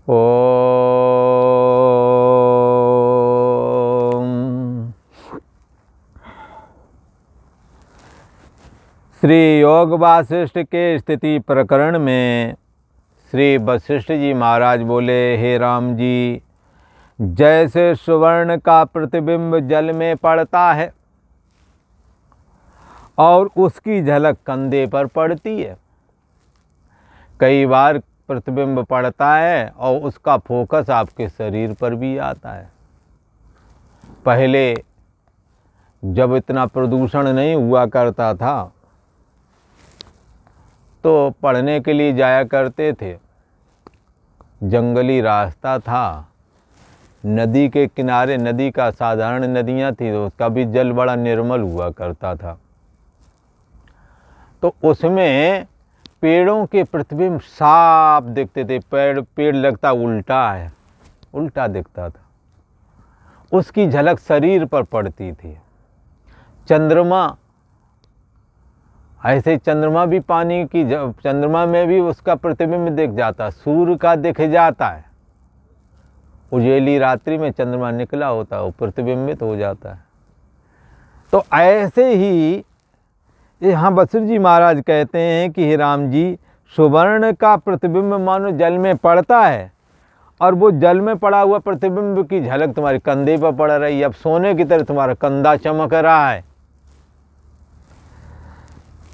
ओम। श्री योग वासिष्ठ के स्थिति प्रकरण में श्री वशिष्ठ जी महाराज बोले, हे राम जी, जैसे सुवर्ण का प्रतिबिंब जल में पड़ता है और उसकी झलक कंधे पर पड़ती है, कई बार प्रतिबिंब पड़ता है और उसका फोकस आपके शरीर पर भी आता है। पहले जब इतना प्रदूषण नहीं हुआ करता था तो पढ़ने के लिए जाया करते थे, जंगली रास्ता था, नदी के किनारे, नदी का साधारण नदियाँ थी तो उसका भी जल बड़ा निर्मल हुआ करता था, तो उसमें पेड़ों के प्रतिबिंब साफ दिखते थे। पेड़ लगता उल्टा है, उल्टा दिखता था, उसकी झलक शरीर पर पड़ती थी। चंद्रमा, ऐसे चंद्रमा भी पानी की, चंद्रमा में भी उसका प्रतिबिंब दिख जाता, सूर्य का दिख जाता है। उजेली रात्रि में चंद्रमा निकला होता है, वो प्रतिबिंबित हो जाता है। तो ऐसे ही यहाँ वशिष्ठ जी महाराज कहते हैं कि हे राम जी, सुवर्ण का प्रतिबिंब मानो जल में पड़ता है और वो जल में पड़ा हुआ प्रतिबिंब की झलक तुम्हारे कंधे पर पड़ रही है। अब सोने की तरह तुम्हारा कंधा चमक रहा है।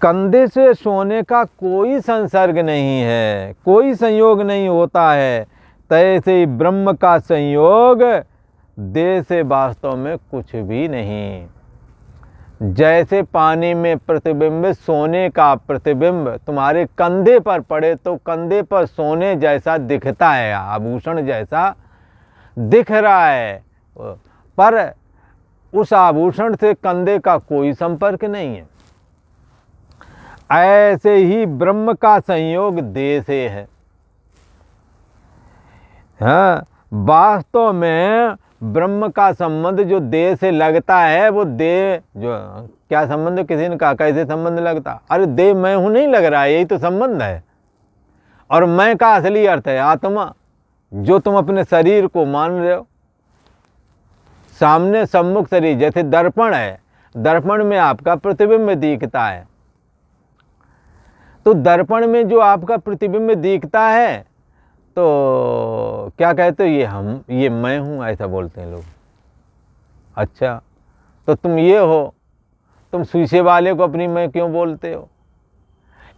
कंधे से सोने का कोई संसर्ग नहीं है, कोई संयोग नहीं होता है। तैसे ही ब्रह्म का संयोग देह से वास्तव में कुछ भी नहीं। जैसे पानी में प्रतिबिंब, सोने का प्रतिबिंब तुम्हारे कंधे पर पड़े तो कंधे पर सोने जैसा दिखता है, आभूषण जैसा दिख रहा है, पर उस आभूषण से कंधे का कोई संपर्क नहीं है। ऐसे ही ब्रह्म का संयोग देह से है। हाँ, वास्तव में ब्रह्म का संबंध जो देह से लगता है, वो देह जो क्या संबंध, किसी ने कहा कैसे संबंध लगता, अरे देह मैं हूं नहीं लग रहा है, यही तो संबंध है। और मैं का असली अर्थ है आत्मा, जो तुम अपने शरीर को मान रहे हो। सामने सम्मुख शरीर, जैसे दर्पण है, दर्पण में आपका प्रतिबिंब दिखता है, तो दर्पण में जो आपका प्रतिबिंब दिखता है तो क्या कहते हो, ये मैं हूँ, ऐसा बोलते हैं लोग। अच्छा, तो तुम ये हो, तुम शीशे वाले को अपनी मैं क्यों बोलते हो?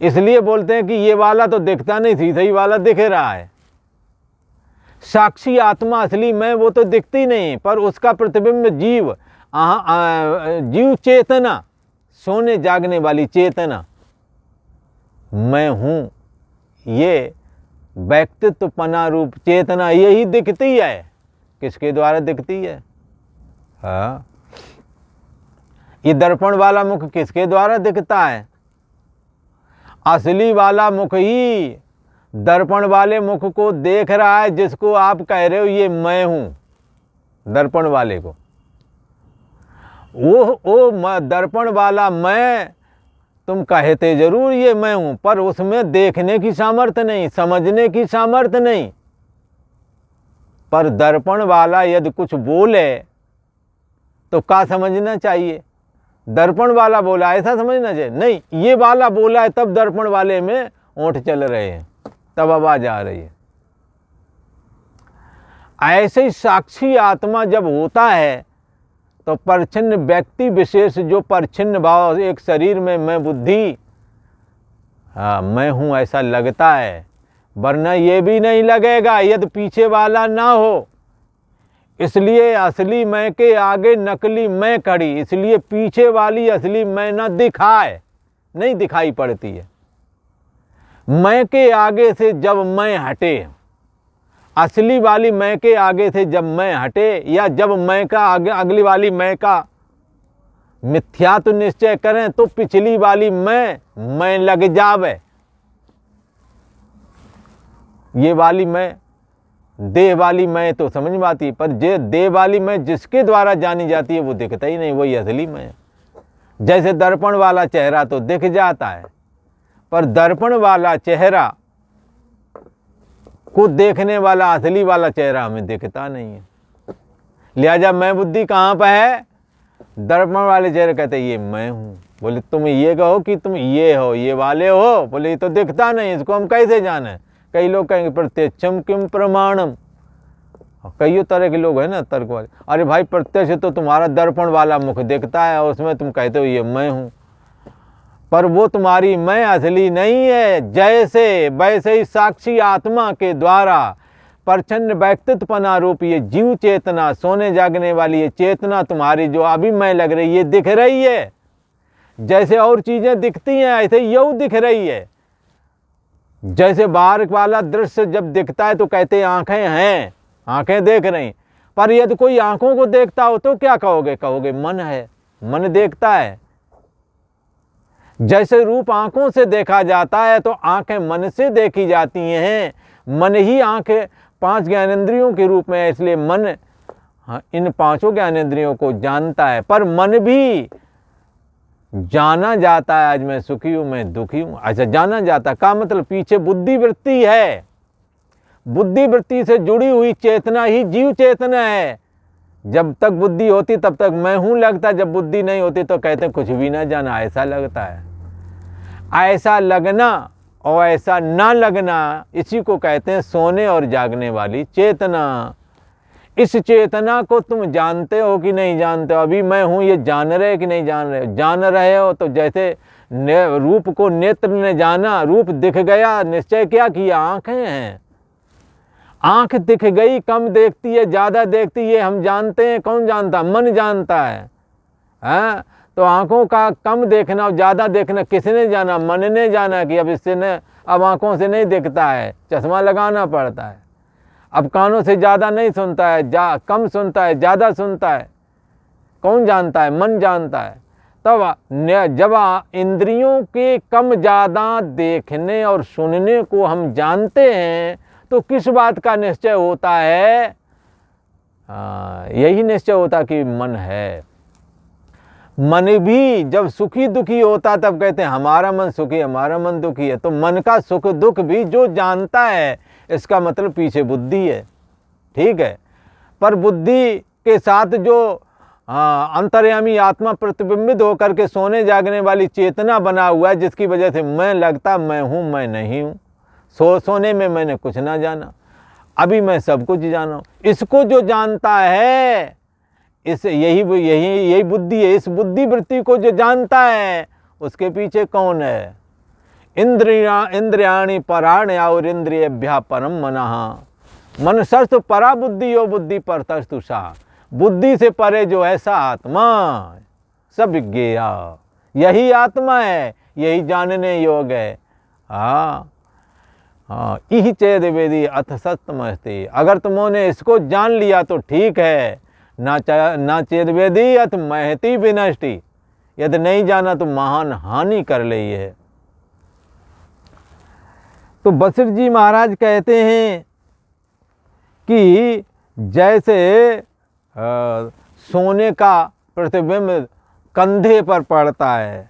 इसलिए बोलते हैं कि ये वाला तो दिखता नहीं, शीशे ही वाला दिख रहा है। साक्षी आत्मा, असली मैं, वो तो दिखती नहीं, पर उसका प्रतिबिंब जीव, जीव चेतना, सोने जागने वाली चेतना, मैं हूँ, ये व्यक्तित्व पना रूप चेतना, यही दिखती है। किसके द्वारा दिखती है? हाँ, ये दर्पण वाला मुख किसके द्वारा दिखता है? असली वाला मुख ही दर्पण वाले मुख को देख रहा है, जिसको आप कह रहे हो ये मैं हूं। दर्पण वाले को वो दर्पण वाला मैं तुम कहते जरूर ये मैं हूं, पर उसमें देखने की सामर्थ्य नहीं, समझने की सामर्थ्य नहीं। पर दर्पण वाला यदि कुछ बोले तो क्या समझना चाहिए? दर्पण वाला बोला ऐसा समझना चाहिए? नहीं, ये वाला बोला है तब दर्पण वाले में ओंठ चल रहे हैं, तब आवाज आ रही है। ऐसे ही साक्षी आत्मा जब होता है तो परिच्छिन्न व्यक्ति विशेष, जो परिच्छिन्न भाव एक शरीर में मैं बुद्धि, हाँ मैं हूं ऐसा लगता है, वरना ये भी नहीं लगेगा यदि पीछे वाला ना हो। इसलिए असली मैं के आगे नकली मैं खड़ी, इसलिए पीछे वाली असली मैं न दिखाए, नहीं दिखाई पड़ती है। मैं के आगे से जब मैं हटे, असली वाली मैं के आगे से जब मैं हटे, या जब मैं का आगे अगली वाली मैं का मिथ्यात्व निश्चय करें तो पिछली वाली मैं लग जावे। ये वाली मैं, देह वाली मैं तो समझ में आती, पर जे देह वाली मैं जिसके द्वारा जानी जाती है वो दिखता ही नहीं, वही असली मैं है। जैसे दर्पण वाला चेहरा तो दिख जाता है, पर दर्पण वाला चेहरा को देखने वाला असली वाला चेहरा हमें दिखता नहीं है। लिहाजा मैं बुद्धि कहाँ पर है? दर्पण वाले चेहरे कहते ये मैं हूँ। बोले तुम ये कहो कि तुम ये हो, ये वाले हो? बोले ये तो दिखता नहीं, इसको हम कैसे जाने? कई लोग कहेंगे प्रत्यक्षम किम प्रमाणम। कई तरह के लोग हैं ना तर्क वाले। अरे भाई प्रत्यक्ष तो तुम्हारा दर्पण वाला मुख दिखता है, उसमें तुम कहते हो ये मैं हूँ, पर वो तुम्हारी मैं असली नहीं है। जैसे वैसे ही साक्षी आत्मा के द्वारा प्रचंड व्यक्तित्वपना रूप ये जीव चेतना, सोने जागने वाली ये चेतना तुम्हारी जो अभी मैं लग रही है, दिख रही है। जैसे और चीजें दिखती हैं ऐसे यू दिख रही है। जैसे बाहर वाला दृश्य जब दिखता है तो कहते हैं आंखें हैं, आंखें देख रही, पर यदि कोई आंखों को देखता हो तो क्या कहोगे? कहोगे मन है, मन देखता है। जैसे रूप आंखों से देखा जाता है तो आंखें मन से देखी जाती हैं। मन ही आंखें 5 ज्ञानेंद्रियों के रूप में है, इसलिए मन इन 5 ज्ञानेंद्रियों को जानता है। पर मन भी जाना जाता है, आज मैं सुखी हूं, मैं दुखी हूं, ऐसा जाना जाता का मतलब पीछे बुद्धि वृत्ति है। बुद्धि वृत्ति से जुड़ी हुई चेतना ही जीव चेतना है। जब तक बुद्धि होती तब तक मैं हूं लगता, जब बुद्धि नहीं होती तो कहते कुछ भी ना जाना, ऐसा लगता है। ऐसा लगना और ऐसा ना लगना, इसी को कहते हैं सोने और जागने वाली चेतना। इस चेतना को तुम जानते हो कि नहीं जानते हो? अभी मैं हूं ये जान रहे कि नहीं जान रहे हो? जान रहे हो तो जैसे रूप को नेत्र ने जाना, रूप दिख गया, निश्चय क्या किया? आंखें हैं, आंख दिख गई, कम देखती है ज्यादा देखती है हम जानते हैं। कौन जानता? मन जानता है। हाँ, तो आंखों का कम देखना और ज्यादा देखना किसने जाना? मन ने जाना कि अब इससे न, अब आंखों से नहीं दिखता है, चश्मा लगाना पड़ता है। अब कानों से ज्यादा नहीं सुनता है, कम सुनता है, ज्यादा सुनता है। कौन जानता है? मन जानता है। तब जब इंद्रियों के कम ज्यादा देखने और सुनने को हम जानते हैं तो किस बात का निश्चय होता है? यही निश्चय होता कि मन है। मन भी जब सुखी दुखी होता तब कहते हैं हमारा मन सुखी, हमारा मन दुखी है। तो मन का सुख दुख भी जो जानता है, इसका मतलब पीछे बुद्धि है। ठीक है, पर बुद्धि के साथ जो अंतर्यामी आत्मा प्रतिबिंबित होकर के सोने जागने वाली चेतना बना हुआ है, जिसकी वजह से मैं लगता मैं हूं, मैं नहीं हूं। सोने में मैंने कुछ ना जाना, अभी मैं सब कुछ जाना हूं। इसको जो जानता है, इस यही बुद्धि है। इस बुद्धि वृत्ति को जो जानता है उसके पीछे कौन है? इंद्रियाणि पराण्य और इंद्रियभ्या परम मनः। मन सर्थ परा बुद्धि यो बुद्धि परतस्तु सा। बुद्धि से परे जो है सा आत्मा सब विज्ञेया। यही आत्मा है, यही जानने योग्य है। इहि चेद वेदी अथ सत्यमस्ति। अगर तुमने इसको जान लिया तो ठीक है, ना चेद वेदी अथ महति विनष्टि। यदि नहीं जाना तो महान हानि कर ली है। तो वशिष्ठ जी महाराज कहते हैं कि जैसे सोने का प्रतिबिंब कंधे पर पड़ता है,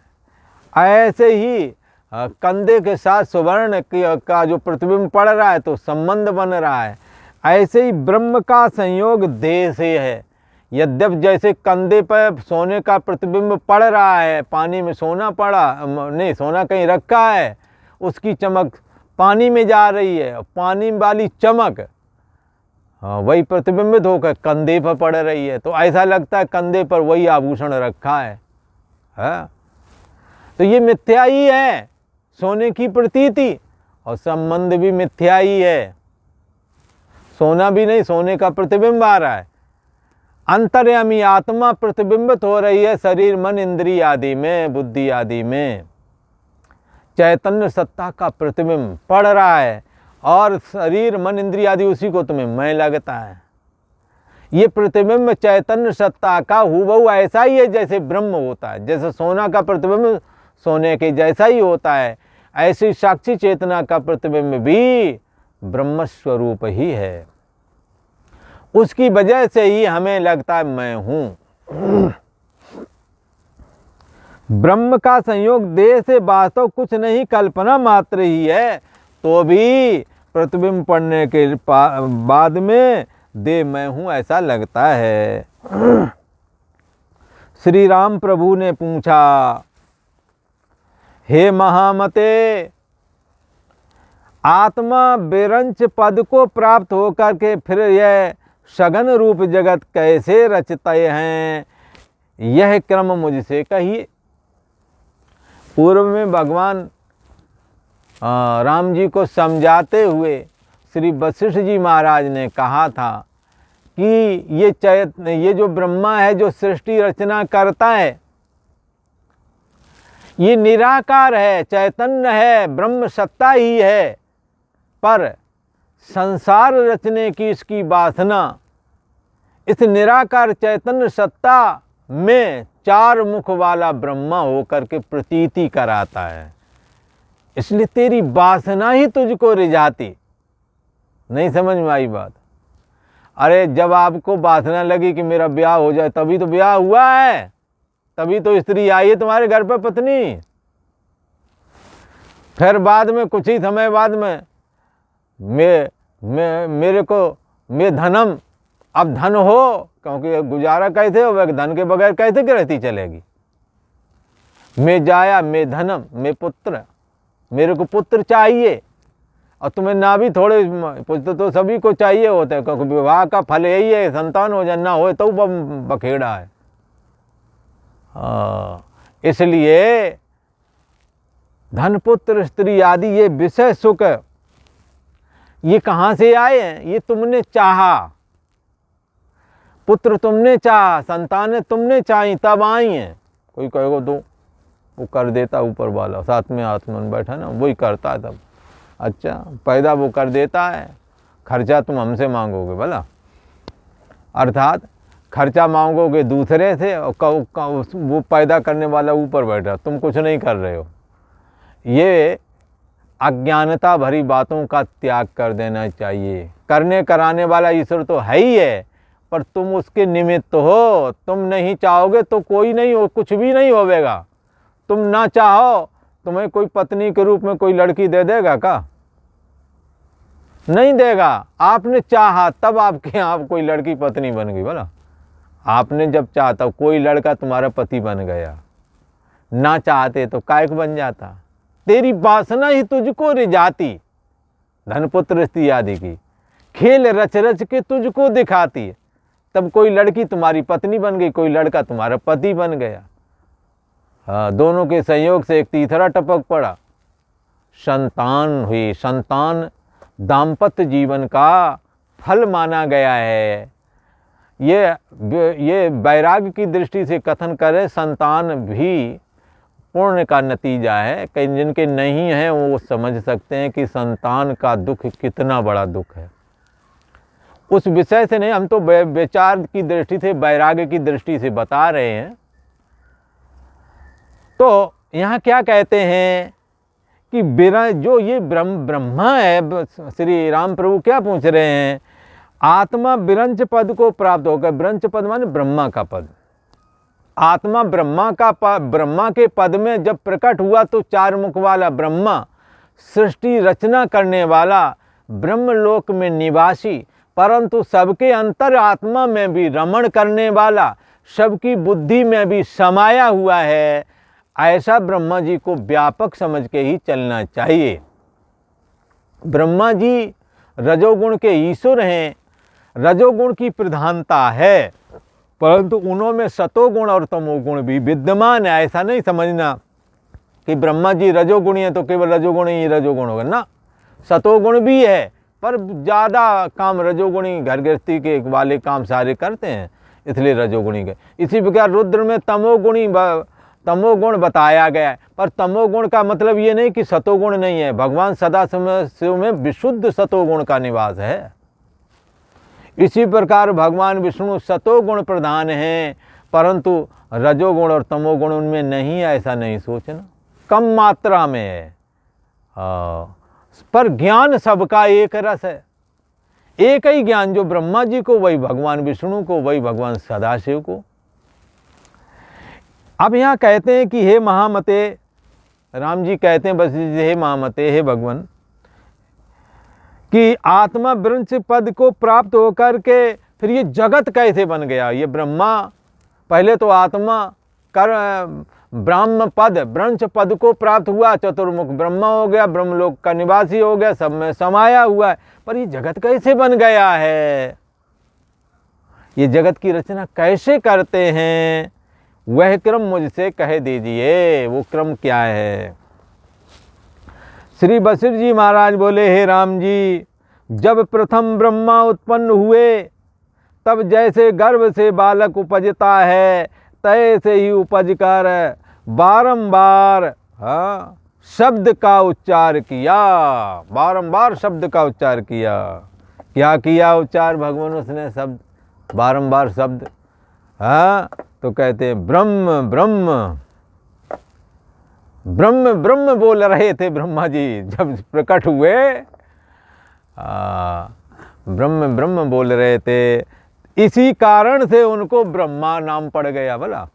ऐसे ही कंधे के साथ सुवर्ण का जो प्रतिबिंब पड़ रहा है तो संबंध बन रहा है। ऐसे ही ब्रह्म का संयोग देह से है। यद्यप जैसे कंधे पर सोने का प्रतिबिंब पड़ रहा है, पानी में सोना पड़ा नहीं, सोना कहीं रखा है, उसकी चमक पानी में जा रही है, पानी वाली चमक वही प्रतिबिंबित होकर कंधे पर पड़ रही है, तो ऐसा लगता है कंधे पर वही आभूषण रखा है। तो ये मिथ्या ही है, सोने की प्रतीति, और संबंध भी मिथ्या ही है। सोना भी नहीं, सोने का प्रतिबिंब आ रहा है। अंतर्यामी आत्मा प्रतिबिंबित हो रही है शरीर मन इंद्रिय आदि में, बुद्धि आदि में। चैतन्य सत्ता का प्रतिबिंब पड़ रहा है और शरीर मन इंद्रिय आदि उसी को तुम्हें मैं लगता है। ये प्रतिबिंब चैतन्य सत्ता का हूबहू ऐसा ही है जैसे ब्रह्म होता है। जैसे सोना का प्रतिबिंब सोने के जैसा ही होता है, ऐसी साक्षी चेतना का प्रतिबिंब भी ब्रह्म स्वरूप ही है। उसकी वजह से ही हमें लगता है मैं हूं। ब्रह्म का संयोग देह से वास्तव कुछ नहीं, कल्पना मात्र ही है, तो भी प्रतिबिंब पड़ने के बाद में देह मैं हूँ ऐसा लगता है। श्री राम प्रभु ने पूछा, हे महामते, आत्मा विरंच पद को प्राप्त होकर के फिर यह सघन रूप जगत कैसे रचते हैं, यह क्रम मुझसे कहिए। पूर्व में भगवान राम जी को समझाते हुए श्री वशिष्ठ जी महाराज ने कहा था कि ये जो ब्रह्मा है, जो सृष्टि रचना करता है, ये निराकार है, चैतन्य है, ब्रह्म सत्ता ही है, पर संसार रचने की इसकी वासना इस निराकार चैतन्य सत्ता में चार मुख वाला ब्रह्मा होकर के प्रतीति कराता है। इसलिए तेरी वासना ही तुझको रिझाती। नहीं समझ में आई बात? अरे जब आपको वासना लगी कि मेरा ब्याह हो जाए, तभी तो ब्याह हुआ है, तभी तो स्त्री आई है तुम्हारे घर पर, पत्नी। फिर बाद में कुछ ही समय बाद में मेरे को मैं धनम, अब धन हो, क्योंकि गुजारा कैसे हो, धन के बगैर कैसे गृहस्थी चलेगी। मैं जाया, मैं धनम, मैं पुत्र, मेरे को पुत्र चाहिए। और तुम्हें ना भी थोड़े पुत्र तो सभी को चाहिए होते हैं, क्योंकि विवाह का फल यही है, संतान हो जाना हो तो बखेड़ा है। इसलिए धन, पुत्र, स्त्री आदि ये विषय सुख ये कहाँ से आए हैं? ये तुमने चाहा, पुत्र तुमने चाहा, संतानें तुमने चाही, तब आई हैं। कोई कहेगा तो वो कर देता ऊपर वाला, साथ में आत्मन बैठा ना, वही करता है तब। अच्छा, पैदा वो कर देता है, खर्चा तुम हमसे मांगोगे भला, अर्थात खर्चा मांगोगे दूसरे से, और वो पैदा करने वाला ऊपर बैठा, तुम कुछ नहीं कर रहे हो। ये अज्ञानता भरी बातों का त्याग कर देना चाहिए। करने कराने वाला ईश्वर तो है ही है, पर तुम उसके निमित्त हो। तुम नहीं चाहोगे तो कोई नहीं हो, कुछ भी नहीं होवेगा। तुम ना चाहो, तुम्हें कोई पत्नी के रूप में कोई लड़की दे देगा का? नहीं देगा। आपने चाहा तब आपके यहाँ कोई लड़की पत्नी बन गई बोला। आपने जब चाहा तब कोई लड़का तुम्हारा पति बन गया, ना चाहते तो कायक बन जाता। तेरी वासना ही तुझको रिझाती, धन पुत्र स्त्री आदि की खेल रच रच के तुझको दिखाती है। तब कोई लड़की तुम्हारी पत्नी बन गई, कोई लड़का तुम्हारा पति बन गया। हाँ, दोनों के संयोग से एक तीसरा टपक पड़ा, संतान हुई। संतान दाम्पत्य जीवन का फल माना गया है। ये वैराग्य की दृष्टि से कथन करें, संतान भी पुण्य का नतीजा है। कई जिनके नहीं हैं वो समझ सकते हैं कि संतान का दुख कितना बड़ा दुख है। उस विषय से नहीं, हम तो विचार की दृष्टि से, वैराग्य की दृष्टि से बता रहे हैं। तो यहाँ क्या कहते हैं कि जो ये ब्रह्मा है, श्री राम प्रभु क्या पूछ रहे हैं, आत्मा विरंच पद को प्राप्त होकर, विरंच पद माने ब्रह्मा का पद, आत्मा ब्रह्मा के पद में जब प्रकट हुआ तो चार मुख वाला ब्रह्मा, सृष्टि रचना करने वाला, ब्रह्मलोक में निवासी, परंतु सबके अंतर आत्मा में भी रमण करने वाला, सबकी बुद्धि में भी समाया हुआ है, ऐसा ब्रह्मा जी को व्यापक समझ के ही चलना चाहिए। ब्रह्मा जी रजोगुण के ईश्वर हैं, रजोगुण की प्रधानता है, परंतु उन्होंने सतोगुण और तमोगुण भी विद्यमान है। ऐसा नहीं समझना कि ब्रह्मा जी रजोगुणी है तो केवल रजोगुण ही रजोगुण होगा ना, सतोगुण भी है, पर ज़्यादा काम रजोगुणी घर गृहस्थी के वाले काम सारे करते हैं, इसलिए रजोगुणी के। इसी प्रकार रुद्र में तमोगुण बताया गया है, पर तमोगुण का मतलब ये नहीं कि सतोगुण नहीं है। भगवान सदा शिव में विशुद्ध सतोगुण का निवास है। इसी प्रकार भगवान विष्णु सतोगुण प्रधान हैं, परंतु रजोगुण और तमोगुण उनमें नहीं है, ऐसा नहीं सोचना, कम मात्रा में है। पर ज्ञान सबका एक रस है, एक ही ज्ञान, जो ब्रह्मा जी को वही भगवान विष्णु को, वही भगवान सदाशिव को। अब यहाँ कहते हैं कि हे महामते, राम जी कहते हैं बस हे महामते, हे भगवान, कि आत्मा वृंश पद को प्राप्त होकर के फिर ये जगत कैसे बन गया। ये ब्रह्मा पहले तो आत्मा कर ब्रह्म पद वृंश पद को प्राप्त हुआ, चतुर्मुख ब्रह्मा हो गया, ब्रह्मलोक का निवासी हो गया, सब में समाया हुआ है, पर ये जगत कैसे बन गया है, ये जगत की रचना कैसे करते हैं, वह क्रम मुझसे कह दीजिए, वो क्रम क्या है। श्री वशिष्ठ जी महाराज बोले, हे राम जी, जब प्रथम ब्रह्मा उत्पन्न हुए तब जैसे गर्भ से बालक उपजता है तैसे ही उपज कर बारंबार शब्द का उच्चार किया, बारंबार शब्द का उच्चार किया। क्या किया उच्चार भगवान उसने? शब्द, बारंबार शब्द। तो कहते हैं ब्रह्म ब्रह्म ब्रह्म ब्रह्म बोल रहे थे ब्रह्मा जी जब प्रकट हुए, ब्रह्म ब्रह्म बोल रहे थे, इसी कारण से उनको ब्रह्मा नाम पड़ गया। भला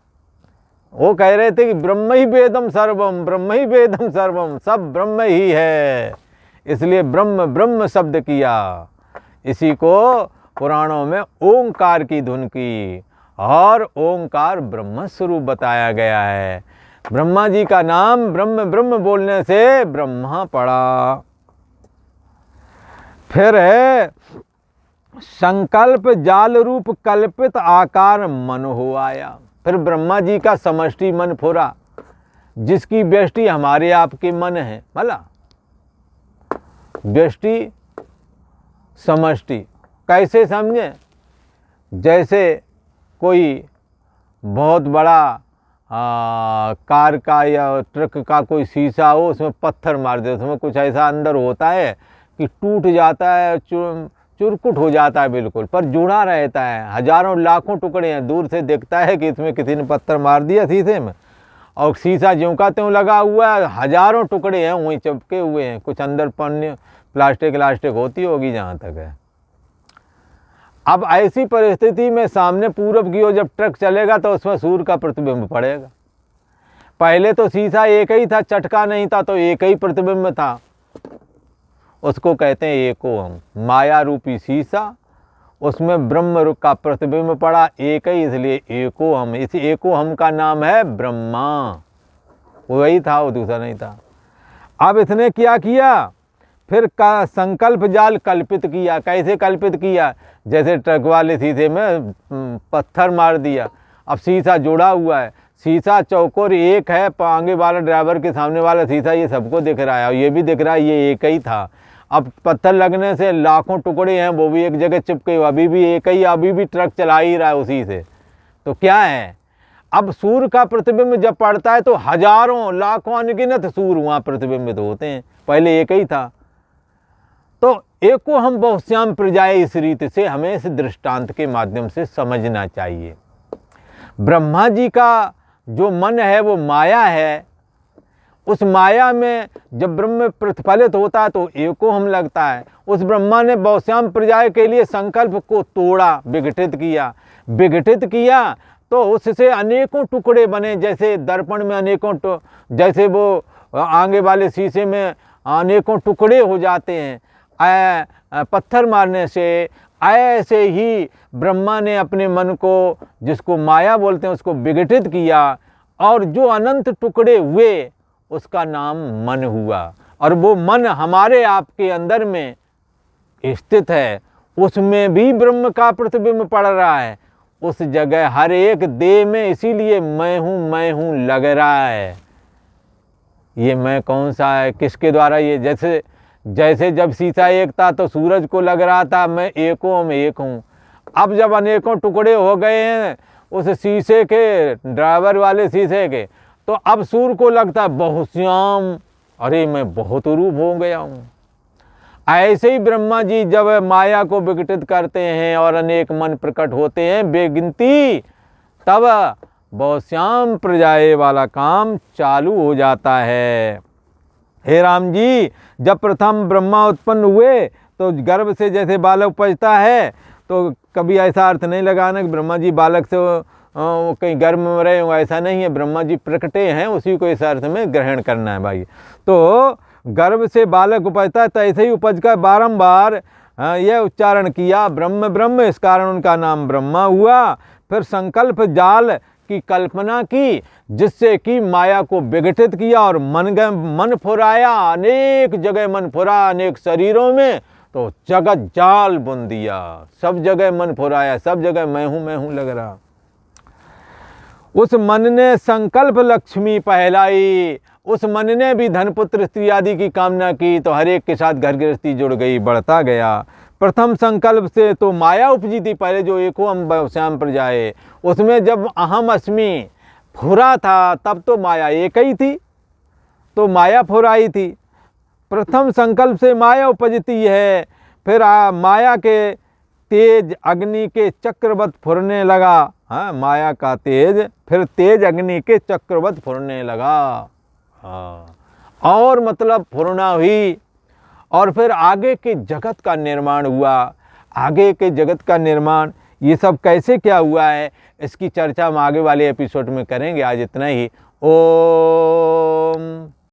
वो कह रहे थे कि ब्रह्म ही वेदम सर्वम, ब्रह्म ही वेदम सर्वम, सब ब्रह्म ही है, इसलिए ब्रह्म ब्रह्म शब्द किया। इसी को पुराणों में ओंकार की धुन की, और ओंकार ब्रह्म स्वरूप बताया गया है। ब्रह्मा जी का नाम ब्रह्म ब्रह्म बोलने से ब्रह्मा पड़ा। फिर है संकल्प जाल रूप कल्पित आकार मन हो आया। फिर ब्रह्मा जी का समष्टि मन फुरा, जिसकी व्यष्टि हमारे आपके मन है। भला व्यष्टि समष्टि कैसे समझे? जैसे कोई बहुत बड़ा कार का या ट्रक का कोई शीशा हो, उसमें पत्थर मार दे, उसमें कुछ ऐसा अंदर होता है कि टूट जाता है, चुरकुट हो जाता है बिल्कुल, पर जुड़ा रहता है, हजारों लाखों टुकड़े हैं। दूर से दिखता है कि इसमें किसी ने पत्थर मार दिया शीशे में, और शीशा ज्यों का त्यों लगा हुआ है, हजारों टुकड़े हैं वहीं चिपके हुए हैं, कुछ अंदर पन्नी प्लास्टिक होती होगी जहाँ तक है। अब ऐसी परिस्थिति में सामने पूरब की ओर जब ट्रक चलेगा तो उसमें सूर्य का प्रतिबिंब पड़ेगा। पहले तो शीशा एक ही था, चटका नहीं था, तो एक ही प्रतिबिंब था, उसको कहते हैं एको हम, माया रूपी शीशा, उसमें ब्रह्म रूप का प्रतिबिंब पड़ा एक ही, इसलिए एको हम। इस एको हम का नाम है ब्रह्मा, वही था, वो दूसरा नहीं था। अब इसने क्या किया? फिर का संकल्प जाल कल्पित किया। कैसे कल्पित किया? जैसे ट्रक वाले शीशे में पत्थर मार दिया, अब शीशा जुड़ा हुआ है, शीशा चौकोर एक है, आगे वाला ड्राइवर के सामने वाला शीशा ये सबको दिख रहा है, और ये भी दिख रहा है ये एक ही था। अब पत्थर लगने से लाखों टुकड़े हैं, वो भी एक जगह चिपके, अभी भी एक ही, अभी भी ट्रक चला ही रहा है उसी से। तो क्या है? अब सूर्य का प्रतिबिंब जब पड़ता है तो हजारों लाखों अनगिनत सूर्य वहाँ प्रतिबिंबित होते हैं, पहले एक ही था। तो एको हम बहुश्याम प्रजाए, इस रीति से हमें इस दृष्टांत के माध्यम से समझना चाहिए। ब्रह्मा जी का जो मन है वो माया है, उस माया में जब ब्रह्म प्रतिफलित होता है तो एको हम लगता है। उस ब्रह्मा ने बहुश्याम प्रजाए के लिए संकल्प को तोड़ा, विघटित किया तो उससे अनेकों टुकड़े बने। जैसे दर्पण में अनेकों जैसे वो आगे वाले शीशे में अनेकों टुकड़े हो जाते हैं पत्थर मारने से, ऐसे ही ब्रह्मा ने अपने मन को, जिसको माया बोलते हैं, उसको विघटित किया, और जो अनंत टुकड़े हुए उसका नाम मन हुआ। और वो मन हमारे आपके अंदर में स्थित है, उसमें भी ब्रह्म का प्रतिबिंब पड़ रहा है उस जगह, हर एक देह में। इसीलिए मैं हूँ लग रहा है। ये मैं कौन सा है, किसके द्वारा? ये जैसे जब शीशा एक था तो सूरज को लग रहा था मैं एक हूँ। अब जब अनेकों टुकड़े हो गए हैं उस शीशे के, ड्राइवर वाले शीशे के, तो अब सूर्य को लगता है बहुश्याम, अरे मैं बहुत रूप हो गया हूँ। ऐसे ही ब्रह्मा जी जब माया को विघटित करते हैं और अनेक मन प्रकट होते हैं बेगिनती, तब बहुश्याम प्रजाए वाला काम चालू हो जाता है। हे राम जी, जब प्रथम ब्रह्मा उत्पन्न हुए तो गर्भ से जैसे बालक उपजता है, तो कभी ऐसा अर्थ नहीं लगाना कि ब्रह्मा जी बालक से कहीं गर्भ में रहे हों, ऐसा नहीं है। ब्रह्मा जी प्रकटे हैं, उसी को इस अर्थ में ग्रहण करना है भाई। तो गर्भ से बालक उपजता है, तो ऐसे ही उपज कर बारंबार यह उच्चारण किया ब्रह्म ब्रह्म, इस कारण उनका नाम ब्रह्मा हुआ। फिर संकल्प जाल की कल्पना की, जिससे कि माया को विघटित किया और मन फुराया, अनेक जगह मन फुरा, अनेक शरीरों में, तो जगत जाल बुन दिया, सब जगह मन फुराया, सब जगह मैं हूं लग रहा। उस मन ने संकल्प लक्ष्मी पहलाई, उस मन ने भी धन पुत्र स्त्री आदि की कामना की, तो हर एक के साथ घर गृहस्थी जुड़ गई, बढ़ता गया। प्रथम संकल्प से तो माया उपजी थी, पहले जो एको हम श्याम प्रजाए, उसमें जब अहम अस्मि फुरा था, तब तो माया एक ही थी, तो माया फुराई थी। प्रथम संकल्प से माया उपजती है, फिर माया के तेज अग्नि के चक्रवत फुरने लगा। हाँ, माया का तेज फिर तेज अग्नि के चक्रवत फुरने लगा। हाँ, और मतलब फुरना हुई, और फिर आगे के जगत का निर्माण हुआ। आगे के जगत का निर्माण ये सब कैसे क्या हुआ है, इसकी चर्चा हम आगे वाले एपिसोड में करेंगे। आज इतना ही। ओम।